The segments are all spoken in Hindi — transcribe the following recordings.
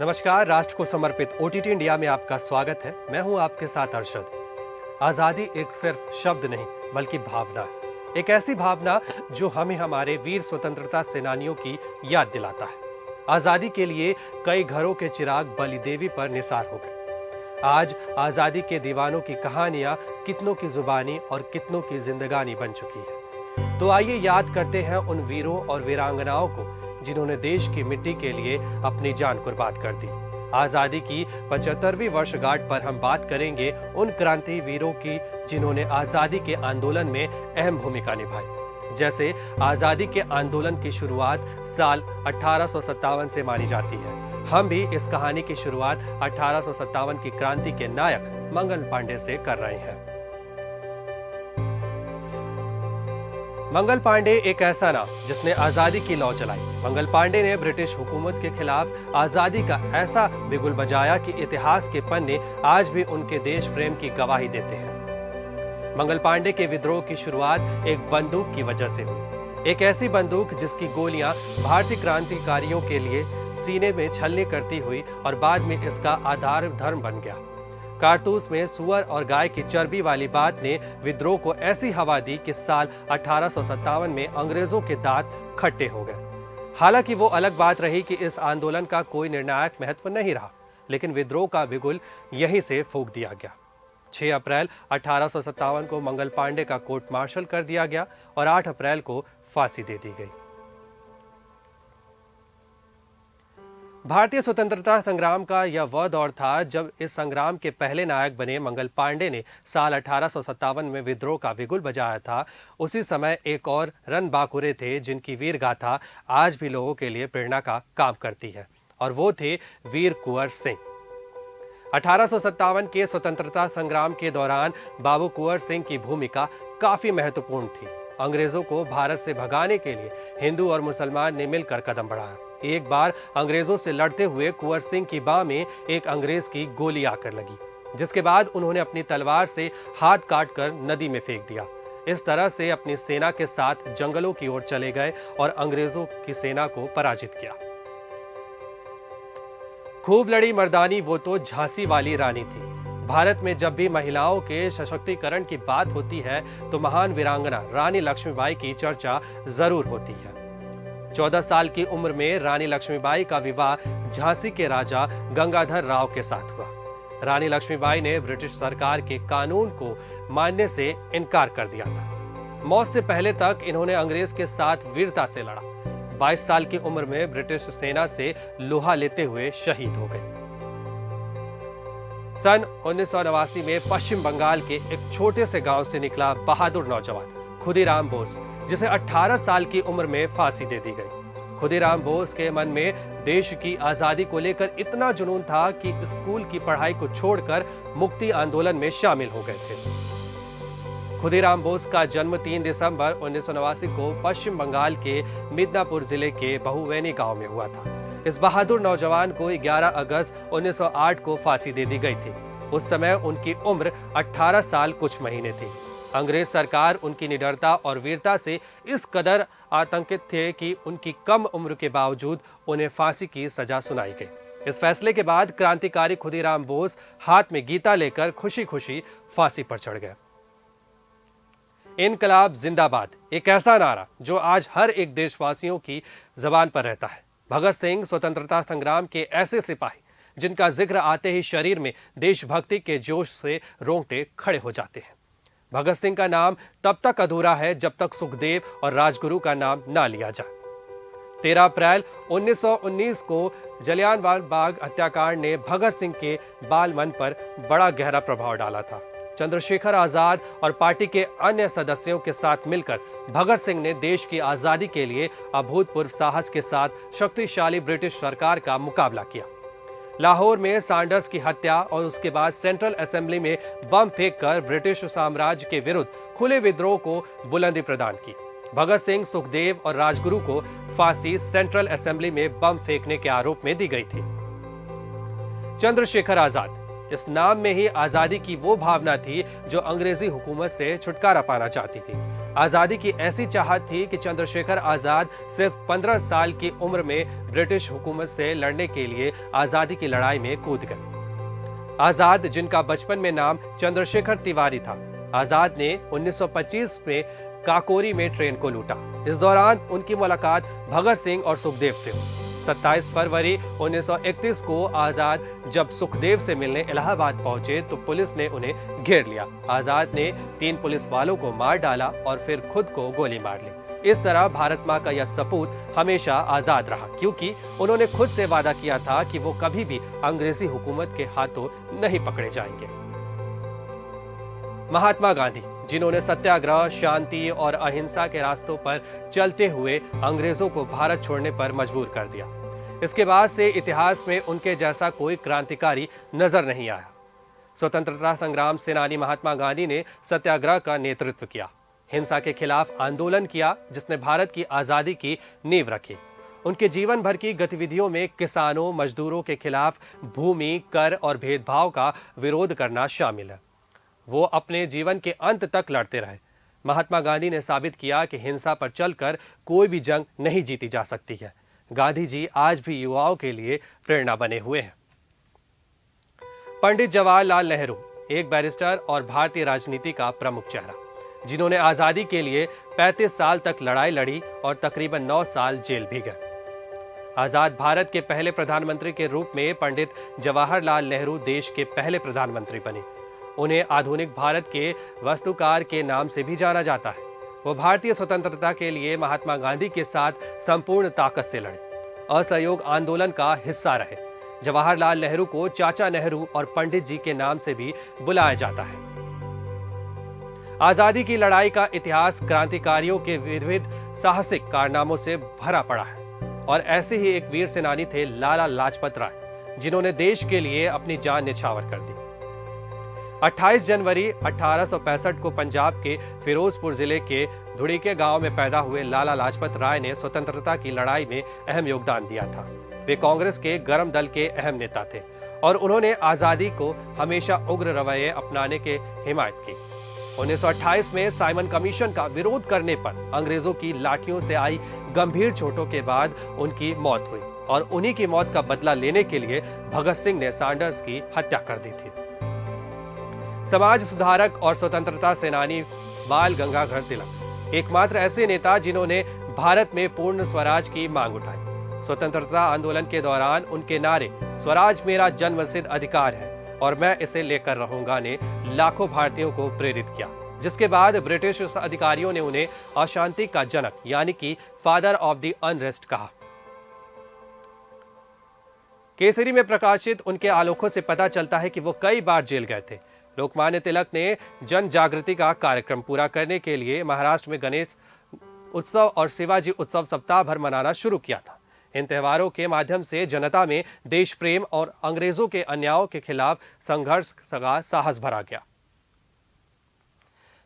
नमस्कार। राष्ट्र को समर्पित ओटीटी इंडिया में आपका स्वागत है। मैं हूं आपके साथ अरशद। आजादी एक सिर्फ शब्द नहीं बल्कि भावना है। एक ऐसी भावना जो हमें हमारे वीर स्वतंत्रता सेनानियों की याद दिलाता है। आजादी के लिए कई घरों के चिराग बलि देवी पर निसार हो गए। आज आजादी के दीवानों की कहानियां कितनों की जुबानी और कितनों की जिंदगानी बन चुकी है। तो आइए याद करते हैं उन वीरों और वीरांगनाओं को जिन्होंने देश की मिट्टी के लिए अपनी जान कुर्बान कर दी। आजादी की 75वीं वर्षगांठ पर हम बात करेंगे उन क्रांति वीरों की जिन्होंने आजादी के आंदोलन में अहम भूमिका निभाई। जैसे आजादी के आंदोलन की शुरुआत साल 1857 से मानी जाती है। हम भी इस कहानी की शुरुआत 1857 की क्रांति के नायक मंगल पांडे से कर रहे हैं। मंगल पांडे एक ऐसा नाम जिसने आजादी की लौ चलाई। मंगल पांडे ने ब्रिटिश हुकूमत के खिलाफ आजादी का ऐसा बिगुल बजाया कि इतिहास के पन्ने आज भी उनके देश प्रेम की गवाही देते हैं। मंगल पांडे के विद्रोह की शुरुआत एक बंदूक की वजह से हुई। एक ऐसी बंदूक जिसकी गोलियां भारतीय क्रांतिकारियों के लिए सीने में छलनी करती हुई और बाद में इसका आधार धर्म बन गया। कारतूस में सुअर और गाय की चर्बी वाली बात ने विद्रोह को ऐसी हवा दी कि साल 1857 में अंग्रेजों के दांत खट्टे हो गए। हालांकि वो अलग बात रही कि इस आंदोलन का कोई निर्णायक महत्व नहीं रहा, लेकिन विद्रोह का बिगुल यहीं से फूंक दिया गया। 6 अप्रैल 1857 को मंगल पांडे का कोर्ट मार्शल कर दिया गया और 8 अप्रैल को फांसी दे दी गई। भारतीय स्वतंत्रता संग्राम का यह वह दौर था जब इस संग्राम के पहले नायक बने मंगल पांडे ने साल 1857 में विद्रोह का बिगुल बजाया था। उसी समय एक और रणबांकुरे थे जिनकी वीर गाथा आज भी लोगों के लिए प्रेरणा का काम करती है, और वो थे वीर कुंवर सिंह। 1857 के स्वतंत्रता संग्राम के दौरान बाबू कुंवर सिंह की भूमिका काफी महत्वपूर्ण थी। अंग्रेजों को भारत से भगाने के लिए हिंदू और मुसलमान ने मिलकर कदम बढ़ाया। एक बार अंग्रेजों से लड़ते हुए कुंवर सिंह की बाह में एक अंग्रेज की गोली आकर लगी, जिसके बाद उन्होंने अपनी तलवार से हाथ काटकर नदी में फेंक दिया। इस तरह से अपनी सेना के साथ जंगलों की ओर चले गए और अंग्रेजों की सेना को पराजित किया। खूब लड़ी मर्दानी वो तो झांसी वाली रानी थी। भारत में जब भी महिलाओं के सशक्तिकरण की बात होती है तो महान वीरांगना रानी लक्ष्मीबाई की चर्चा जरूर होती है। 14 साल की उम्र में रानी लक्ष्मीबाई का विवाह झांसी के राजा गंगाधर राव के साथ हुआ। रानी लक्ष्मीबाई ने ब्रिटिश सरकार के कानून को मानने से इनकार कर दिया था। मौत से पहले तक इन्होंने अंग्रेज के साथ वीरता से लड़ा। 22 साल की उम्र में ब्रिटिश सेना से लोहा लेते हुए शहीद हो गए। सन 1989 में पश्चिम बंगाल के एक छोटे से गांव से निकला बहादुर नौजवान खुदीराम बोस, जिसे 18 साल की उम्र में फांसी दे दी गई। खुदीराम बोस के मन में देश की आजादी को लेकर इतना जुनून था कि स्कूल की पढ़ाई को छोड़कर मुक्ति आंदोलन में शामिल हो गए थे। खुदीराम बोस का जन्म 3 दिसंबर 1989 को पश्चिम बंगाल के मिदनापुर जिले के बहुवैनी गांव में हुआ था। इस बहादुर नौजवान को 11 अगस्त 1908 को फांसी दे दी गई थी। उस समय उनकी उम्र 18 साल कुछ महीने थी। अंग्रेज सरकार उनकी निडरता और वीरता से इस कदर आतंकित थे कि उनकी कम उम्र के बावजूद उन्हें फांसी की सजा सुनाई गई। इस फैसले के बाद क्रांतिकारी खुदीराम बोस हाथ में गीता लेकर खुशी खुशी फांसी पर चढ़ गए। इनकलाब जिंदाबाद एक ऐसा नारा जो आज हर एक देशवासियों की जबान पर रहता है। भगत सिंह स्वतंत्रता संग्राम के ऐसे सिपाही जिनका जिक्र आते ही शरीर में देशभक्ति के जोश से रोंगटे खड़े हो जाते हैं। भगत सिंह का नाम तब तक अधूरा है जब तक सुखदेव और राजगुरु का नाम ना लिया जाए। 13 अप्रैल 1919 को जलियांवाला बाग हत्याकांड ने भगत सिंह के बाल मन पर बड़ा गहरा प्रभाव डाला था। चंद्रशेखर आजाद और पार्टी के अन्य सदस्यों के साथ मिलकर भगत सिंह ने देश की आजादी के लिए अभूतपूर्व साहस के साथ शक्तिशाली ब्रिटिश सरकार का मुकाबला किया। लाहौर में सैंडर्स की हत्या और उसके बाद सेंट्रल असेंबली में बम फेंककर ब्रिटिश साम्राज्य के विरुद्ध खुले विद्रोह को बुलंदी प्रदान की। भगत सिंह, सुखदेव और राजगुरु को फांसी सेंट्रल असेंबली में बम फेंकने के आरोप में दी गई थी। चंद्रशेखर आजाद, इस नाम में ही आजादी की वो भावना थी जो अंग्रेजी हुकूमत से छुटकारा पाना चाहती थी। आजादी की ऐसी चाहत थी कि चंद्रशेखर आजाद सिर्फ 15 साल की उम्र में ब्रिटिश हुकूमत से लड़ने के लिए आजादी की लड़ाई में कूद गए। आजाद, जिनका बचपन में नाम चंद्रशेखर तिवारी था, आजाद ने 1925 में काकोरी में ट्रेन को लूटा। इस दौरान उनकी मुलाकात भगत सिंह और सुखदेव से हुई। 27 फरवरी 1931 को आजाद जब सुखदेव से मिलने इलाहाबाद पहुंचे तो पुलिस ने उन्हें घेर लिया। आजाद ने 3 पुलिस वालों को मार डाला और फिर खुद को गोली मार ली। इस तरह भारत मां का यह सपूत हमेशा आजाद रहा, क्योंकि उन्होंने खुद से वादा किया था कि वो कभी भी अंग्रेजी हुकूमत के हाथों नहीं पकड़े जाएंगे। महात्मा गांधी, जिन्होंने सत्याग्रह, शांति और अहिंसा के रास्तों पर चलते हुए अंग्रेजों को भारत छोड़ने पर मजबूर कर दिया। इसके बाद से इतिहास में उनके जैसा कोई क्रांतिकारी नजर नहीं आया। स्वतंत्रता संग्राम सेनानी महात्मा गांधी ने सत्याग्रह का नेतृत्व किया, हिंसा के खिलाफ आंदोलन किया, जिसने भारत की आजादी की नींव रखी। उनके जीवन भर की गतिविधियों में किसानों, मजदूरों के खिलाफ भूमि, कर और भेदभाव का विरोध करना शामिल है। वो अपने जीवन के अंत तक लड़ते रहे। महात्मा गांधी ने साबित किया कि हिंसा पर चलकर कोई भी जंग नहीं जीती जा सकती है। गांधी जी आज भी युवाओं के लिए प्रेरणा बने हुए हैं। पंडित जवाहरलाल नेहरू एक बैरिस्टर और भारतीय राजनीति का प्रमुख चेहरा, जिन्होंने आजादी के लिए 35 साल तक लड़ाई लड़ी और तकरीबन 9 साल जेल भी गए। आजाद भारत के पहले प्रधानमंत्री के रूप में पंडित जवाहरलाल नेहरू देश के पहले प्रधानमंत्री बने। उन्हें आधुनिक भारत के वास्तुकार के नाम से भी जाना जाता है। वो भारतीय स्वतंत्रता के लिए महात्मा गांधी के साथ संपूर्ण ताकत से लड़े, असहयोग आंदोलन का हिस्सा रहे। जवाहरलाल नेहरू को चाचा नेहरू और पंडित जी के नाम से भी बुलाया जाता है। आजादी की लड़ाई का इतिहास क्रांतिकारियों के विविध साहसिक कारनामों से भरा पड़ा है और ऐसे ही एक वीर सेनानी थे लाला लाजपत राय, जिन्होंने देश के लिए अपनी जान न्यौछावर कर दी। 28 जनवरी 1865 को पंजाब के फिरोजपुर जिले के धुड़ीके गांव में पैदा हुए लाला लाजपत राय ने स्वतंत्रता की लड़ाई में अहम योगदान दिया था। वे कांग्रेस के गर्म दल के अहम नेता थे और उन्होंने आजादी को हमेशा उग्र रवैये अपनाने की हिमायत की। 1928 में साइमन कमीशन का विरोध करने पर अंग्रेजों की लाठियों से आई गंभीर चोटों के बाद उनकी मौत हुई और उन्हीं की मौत का बदला लेने के लिए भगत सिंह ने सैंडर्स की हत्या कर दी थी। समाज सुधारक और स्वतंत्रता सेनानी बाल गंगाधर तिलक एकमात्र ऐसे नेता जिन्होंने भारत में पूर्ण स्वराज की मांग उठाई। स्वतंत्रता आंदोलन के दौरान उनके नारे स्वराज मेरा जन्मसिद्ध अधिकार है और मैं इसे लेकर रहूंगा ने लाखों भारतीयों को प्रेरित किया, जिसके बाद ब्रिटिश अधिकारियों ने उन्हें अशांति का जनक यानी कि फादर ऑफ द अनरेस्ट कहा। केसरी में प्रकाशित उनके आलोकों से पता चलता है कि वो कई बार जेल गए थे। लोकमान्य तिलक ने जन जागृति का कार्यक्रम पूरा करने के लिए महाराष्ट्र में गणेश उत्सव और शिवाजी उत्सव सप्ताह भर मनाना शुरू किया था। इन त्योहारों के माध्यम से जनता में देश प्रेम और अंग्रेजों के अन्यायों के खिलाफ संघर्ष का साहस भरा गया।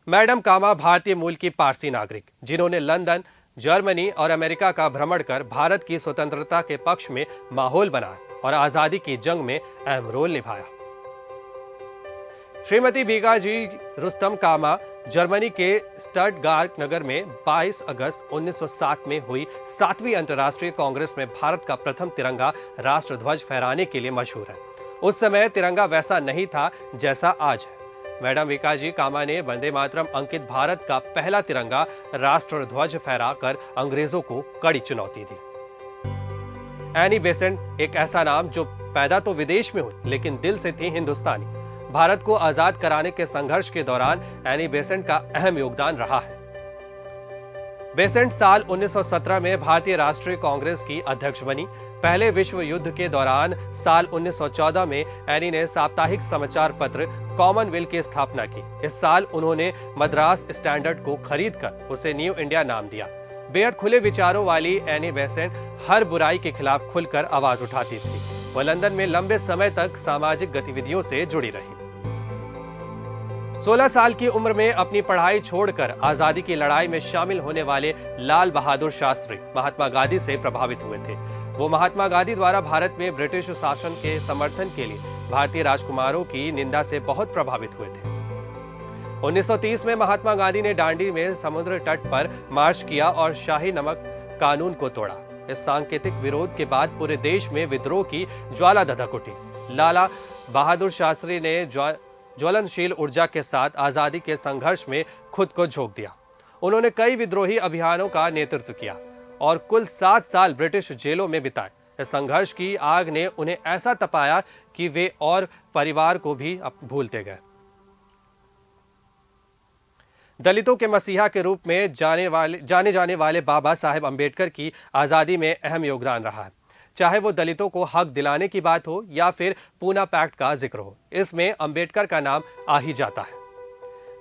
मैडम कामा भारतीय मूल की पारसी नागरिक, जिन्होंने लंदन, जर्मनी और अमेरिका का भ्रमण कर भारत की स्वतंत्रता के पक्ष में माहौल बनाया और आजादी की जंग में अहम रोल निभाया। श्रीमती बीगाजी रुस्तम कामा जर्मनी के स्टटगार्ट नगर में 22 अगस्त 1907 में हुई 7वीं अंतर्राष्ट्रीय कांग्रेस में भारत का प्रथम तिरंगा राष्ट्रध्वज फहराने के लिए मशहूर है। उस समय तिरंगा वैसा नहीं था जैसा आज है। मैडम बीगाजी कामा ने वंदे मातरम अंकित भारत का पहला तिरंगा राष्ट्रध्वज फहराकर अंग्रेजों को कड़ी चुनौती दी। एनी बेसेंट एक ऐसा नाम जो पैदा तो विदेश में हुई लेकिन दिल से थी हिंदुस्तानी। भारत को आजाद कराने के संघर्ष के दौरान एनी बेसेंट का अहम योगदान रहा है। बेसेंट साल 1917 में भारतीय राष्ट्रीय कांग्रेस की अध्यक्ष बनी। पहले विश्व युद्ध के दौरान साल 1914 में एनी ने साप्ताहिक समाचार पत्र कॉमनवेल्थ की स्थापना की। इस साल उन्होंने मद्रास स्टैंडर्ड को खरीदकर उसे न्यू इंडिया नाम दिया। बेहद खुले विचारों वाली एनी बेसेंट हर बुराई के खिलाफ खुलकर आवाज उठाती थी। वह लंदन में लंबे समय तक सामाजिक गतिविधियों से जुड़ी रही। 16 साल की उम्र में अपनी पढ़ाई छोड़कर आजादी की लड़ाई में शामिल होने वाले लाल बहादुर शास्त्री महात्मा गांधी से प्रभावित हुए थे। वो महात्मा गांधी द्वारा भारत में ब्रिटिश शासन के समर्थन के लिए भारतीय राजकुमारों की निंदा से बहुत प्रभावित हुए थे। 1930 में महात्मा गांधी ने दांडी में समुद्र तट पर मार्च किया और शाही नमक कानून को तोड़ा। इस सांकेतिक विरोध के बाद पूरे देश में विद्रोह की ज्वाला धधक उठी। लाला बहादुर शास्त्री ने ज्वलनशील ऊर्जा के साथ आजादी के संघर्ष में खुद को झोंक दिया। उन्होंने कई विद्रोही अभियानों का नेतृत्व किया और कुल 7 साल ब्रिटिश जेलों में बिताए। इस संघर्ष की आग ने उन्हें ऐसा तपाया कि वे और परिवार को भी भूलते गए। दलितों के मसीहा के रूप में जाने जाने वाले बाबा साहेब अंबेडकर की आज़ादी में अहम योगदान रहा है। चाहे वो दलितों को हक दिलाने की बात हो या फिर पूना पैक्ट का जिक्र हो, इसमें अंबेडकर का नाम आ ही जाता है।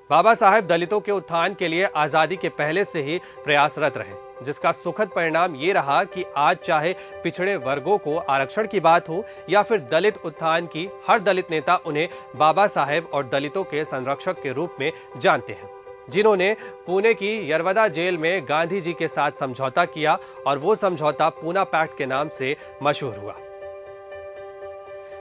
बाबा साहेब दलितों के उत्थान के लिए आज़ादी के पहले से ही प्रयासरत रहे, जिसका सुखद परिणाम ये रहा कि आज चाहे पिछड़े वर्गों को आरक्षण की बात हो या फिर दलित उत्थान की, हर दलित नेता उन्हें बाबा साहेब और दलितों के संरक्षक के रूप में जानते हैं, जिन्होंने पुणे की यरवदा जेल में गांधी जी के साथ समझौता किया और वो समझौता पूना पैक्ट के नाम से मशहूर हुआ।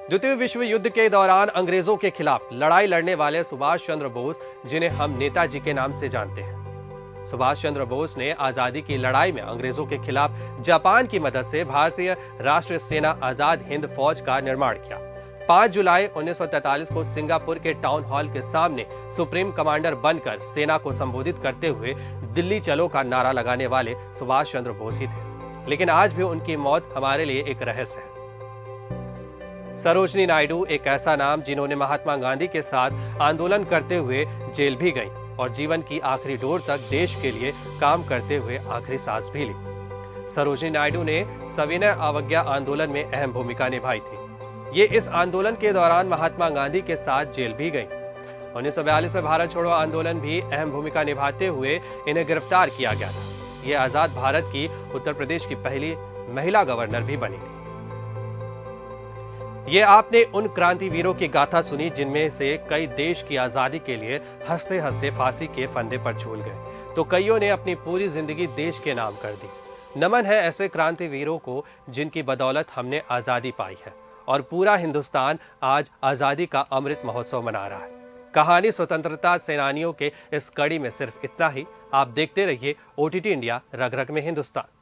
द्वितीय विश्व युद्ध के दौरान अंग्रेजों के खिलाफ लड़ाई लड़ने वाले सुभाष चंद्र बोस, जिन्हें हम नेताजी के नाम से जानते हैं। सुभाष चंद्र बोस ने आजादी की लड़ाई में अंग्रेजों के खिलाफ जापान की मदद से भारतीय राष्ट्रीय सेना आजाद हिंद फौज का निर्माण किया। 5 जुलाई 1943 को सिंगापुर के टाउन हॉल के सामने सुप्रीम कमांडर बनकर सेना को संबोधित करते हुए दिल्ली चलो का नारा लगाने वाले सुभाष चंद्र बोस ही थे, लेकिन आज भी उनकी मौत हमारे लिए एक रहस्य है। सरोजनी नायडू एक ऐसा नाम जिन्होंने महात्मा गांधी के साथ आंदोलन करते हुए जेल भी गईं और जीवन की आखिरी डोर तक देश के लिए काम करते हुए आखिरी सांस भी ली। सरोजनी नायडू ने सविनय अवज्ञा आंदोलन में अहम भूमिका निभाई थी। ये इस आंदोलन के दौरान महात्मा गांधी के साथ जेल भी गईं। 1942 में भारत छोड़ो आंदोलन भी अहम भूमिका निभाते हुए इन्हें गिरफ्तार किया गया था। ये आजाद भारत की उत्तर प्रदेश की पहली महिला गवर्नर भी बनी थी। ये आपने उन क्रांतिवीरों की गाथा सुनी जिनमें से कई देश की आजादी के लिए हंसते हंसते फांसी के फंदे पर झूल गए, तो कईयों ने अपनी पूरी जिंदगी देश के नाम कर दी। नमन है ऐसे क्रांतिवीरों को जिनकी बदौलत हमने आजादी पाई है और पूरा हिंदुस्तान आज आजादी का अमृत महोत्सव मना रहा है। कहानी स्वतंत्रता सेनानियों के इस कड़ी में सिर्फ इतना ही। आप देखते रहिए OTT इंडिया, रग रग में हिंदुस्तान।